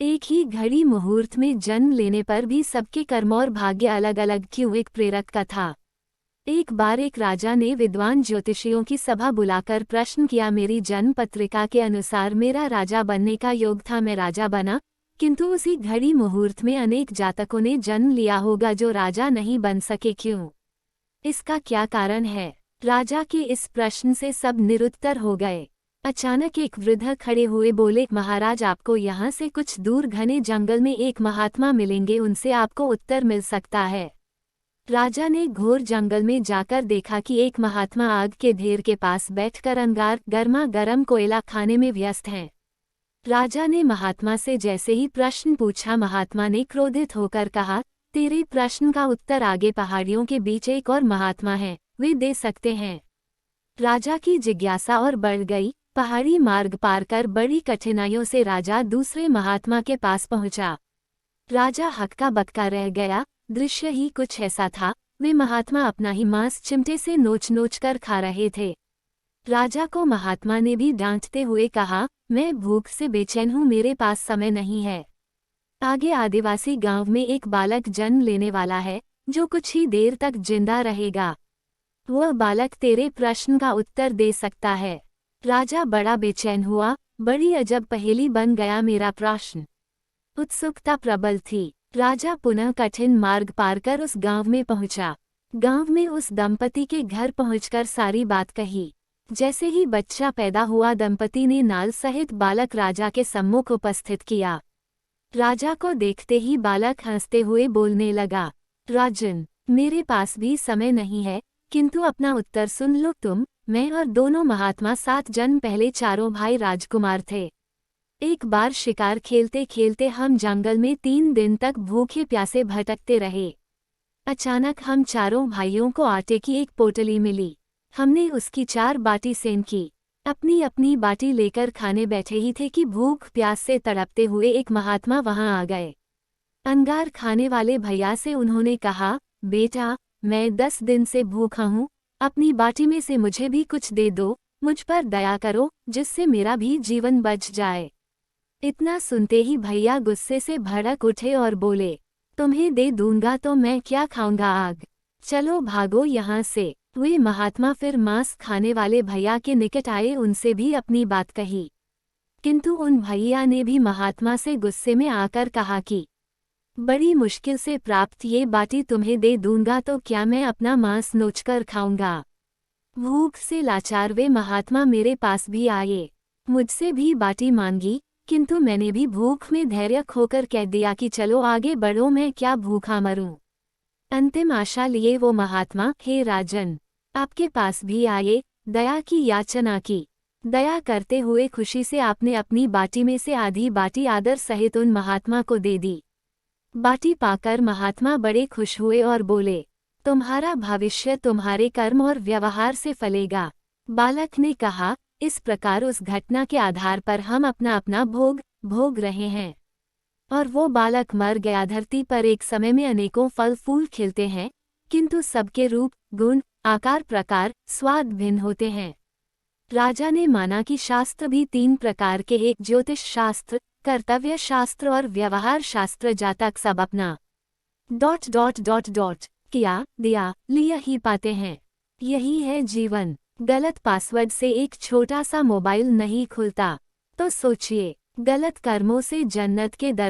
एक ही घड़ी मुहूर्त में जन्म लेने पर भी सबके कर्म और भाग्य अलग अलग क्यों? एक प्रेरक कथा। एक बार एक राजा ने विद्वान ज्योतिषियों की सभा बुलाकर प्रश्न किया, मेरी जन्म पत्रिका के अनुसार मेरा राजा बनने का योग था, मैं राजा बना, किंतु उसी घड़ी मुहूर्त में अनेक जातकों ने जन्म लिया होगा जो राजा नहीं बन सके, क्यों? इसका क्या कारण है? राजा के इस प्रश्न से सब निरुत्तर हो गए। अचानक एक वृद्ध खड़े हुए बोले, महाराज, आपको यहाँ से कुछ दूर घने जंगल में एक महात्मा मिलेंगे, उनसे आपको उत्तर मिल सकता है। राजा ने घोर जंगल में जाकर देखा कि एक महात्मा आग के ढेर के पास बैठकर अंगार गर्मा गर्म कोयला खाने में व्यस्त हैं। राजा ने महात्मा से जैसे ही प्रश्न पूछा, महात्मा ने क्रोधित होकर कहा, तेरे प्रश्न का उत्तर आगे पहाड़ियों के बीच एक और महात्मा है, वे दे सकते हैं। राजा की जिज्ञासा और बढ़ गई। पहाड़ी मार्ग पार कर बड़ी कठिनाइयों से राजा दूसरे महात्मा के पास पहुंचा। राजा हक्का बक्का रह गया। दृश्य ही कुछ ऐसा था, वे महात्मा अपना ही मांस चिमटे से नोच नोच कर खा रहे थे। राजा को महात्मा ने भी डांटते हुए कहा, मैं भूख से बेचैन हूँ, मेरे पास समय नहीं है। आगे आदिवासी गांव में एक बालक जन्म लेने वाला है, जो कुछ ही देर तक जिंदा रहेगा। वह बालक तेरे प्रश्न का उत्तर दे सकता है। राजा बड़ा बेचैन हुआ। बड़ी अजब पहेली बन गया मेरा प्रश्न। उत्सुकता प्रबल थी। राजा पुनः कठिन मार्ग पार कर उस गांव में पहुंचा। गांव में उस दंपति के घर पहुंचकर सारी बात कही। जैसे ही बच्चा पैदा हुआ, दंपति ने नाल सहित बालक राजा के सम्मुख उपस्थित किया। राजा को देखते ही बालक हंसते हुए बोलने लगा, राजन, मेरे पास भी समय नहीं है, किंतु अपना उत्तर सुन लो। तुम, मैं और दोनों महात्मा 7 जन्म पहले चारों भाई राजकुमार थे। एक बार शिकार खेलते खेलते हम जंगल में 3 दिन तक भूखे प्यासे भटकते रहे। अचानक हम चारों भाइयों को आटे की एक पोटली मिली। हमने उसकी 4 बाटी सेन की। अपनी अपनी बाटी लेकर खाने बैठे ही थे कि भूख प्यास से तड़पते हुए एक महात्मा वहां आ गए। अंगार खाने वाले भैया से उन्होंने कहा, बेटा, मैं 10 दिन से भूखा हूँ, अपनी बाटी में से मुझे भी कुछ दे दो, मुझ पर दया करो, जिससे मेरा भी जीवन बच जाए। इतना सुनते ही भैया गुस्से से भड़क उठे और बोले, तुम्हें दे दूंगा तो मैं क्या खाऊंगा आग, चलो भागो यहाँ से। वे महात्मा फिर मांस खाने वाले भैया के निकट आए, उनसे भी अपनी बात कही, किंतु उन भैया ने भी महात्मा से गुस्से में आकर कहा कि बड़ी मुश्किल से प्राप्त ये बाटी तुम्हें दे दूंगा तो क्या मैं अपना मांस नोचकर खाऊंगा। भूख से लाचार वे महात्मा मेरे पास भी आए, मुझसे भी बाटी मांगी, किंतु मैंने भी भूख में धैर्य खोकर कह दिया कि चलो आगे बढ़ो, मैं क्या भूखा मरूं। अंतिम आशा लिए वो महात्मा, हे राजन, आपके पास भी आए, दया की याचना की। दया करते हुए खुशी से आपने अपनी बाटी में से आधी बाटी आदर सहित उन महात्मा को दे दी। बाटी पाकर महात्मा बड़े खुश हुए और बोले, तुम्हारा भविष्य तुम्हारे कर्म और व्यवहार से फलेगा। बालक ने कहा, इस प्रकार उस घटना के आधार पर हम अपना अपना भोग भोग रहे हैं। और वो बालक मर गया। धरती पर एक समय में अनेकों फल फूल खिलते हैं, किंतु सबके रूप, गुण, आकार, प्रकार, स्वाद भिन्न होते हैं। राजा ने माना कि शास्त्र भी 3 प्रकार के, एक ज्योतिष शास्त्र, कर्तव्य शास्त्र और व्यवहार शास्त्र, जातक सब अपना ... किया दिया लिया ही पाते हैं। यही है जीवन। गलत पासवर्ड से एक छोटा सा मोबाइल नहीं खुलता। तो सोचिए, गलत कर्मों से जन्नत के दर